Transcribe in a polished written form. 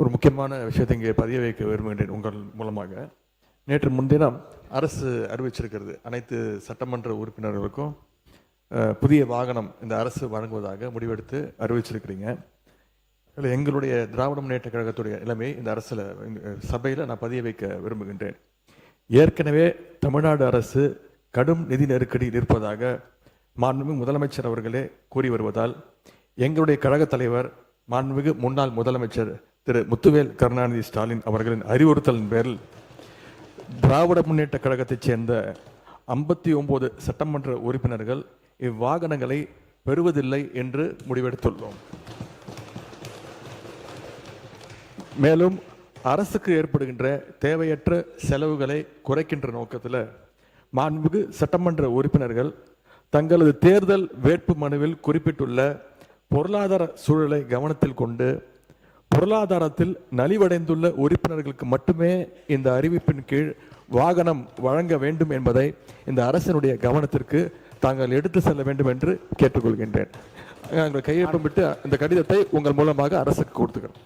ஒரு முக்கியமான விஷயத்தை இங்கே பதிய வைக்க விரும்புகின்றேன் உங்கள் மூலமாக. நேற்று முன்தினம் அரசு அறிவிச்சிருக்கிறது, அனைத்து சட்டமன்ற உறுப்பினர்களுக்கும் புதிய வாகனம் இந்த அரசு வழங்குவதாக முடிவெடுத்து அறிவிச்சிருக்கிறீங்க. இல்லை, எங்களுடைய திராவிட முன்னேற்ற கழகத்துடைய நிலைமை இந்த அரசில் சபையில் நான் பதிய வைக்க விரும்புகின்றேன். ஏற்கனவே தமிழ்நாடு அரசு கடும் நிதி நெருக்கடியில் இருப்பதாக மாண்புமிகு முதலமைச்சர் அவர்களே கூறி வருவதால் எங்களுடைய கழக தலைவர் மாண்புமிகு முன்னாள் முதலமைச்சர் திரு முத்துவேல் கருணாநிதி ஸ்டாலின் அவர்களின் அறிவுறுத்தலின் பேரில் திராவிட முன்னேற்ற கழகத்தைச் சேர்ந்த 59 சட்டமன்ற உறுப்பினர்கள் இவ்வாகனங்களை பெறுவதில்லை என்று முடிவெடுத்துள்ளோம். மேலும் அரசுக்கு ஏற்படுகின்ற தேவையற்ற செலவுகளை குறைக்கின்ற நோக்கத்தில் மாண்புமிகு சட்டமன்ற உறுப்பினர்கள் தங்களது தேர்தல் வேட்பு மனுவில் குறிப்பிட்டுள்ள பொருளாதார சூழலை கவனத்தில் கொண்டு பொருளாதாரத்தில் நலிவடைந்துள்ள உறுப்பினர்களுக்கு மட்டுமே இந்த அறிவிப்பின் கீழ் வாகனம் வழங்க வேண்டும் என்பதை இந்த அரசினுடைய கவனத்திற்கு தாங்கள் எடுத்து செல்ல வேண்டும் என்று கேட்டுக்கொள்கின்றேன். நாங்கள் கையொப்பமிட்டு இந்த கடிதத்தை உங்கள் மூலமாக அரசுக்கு கொடுத்துக்கிறோம்.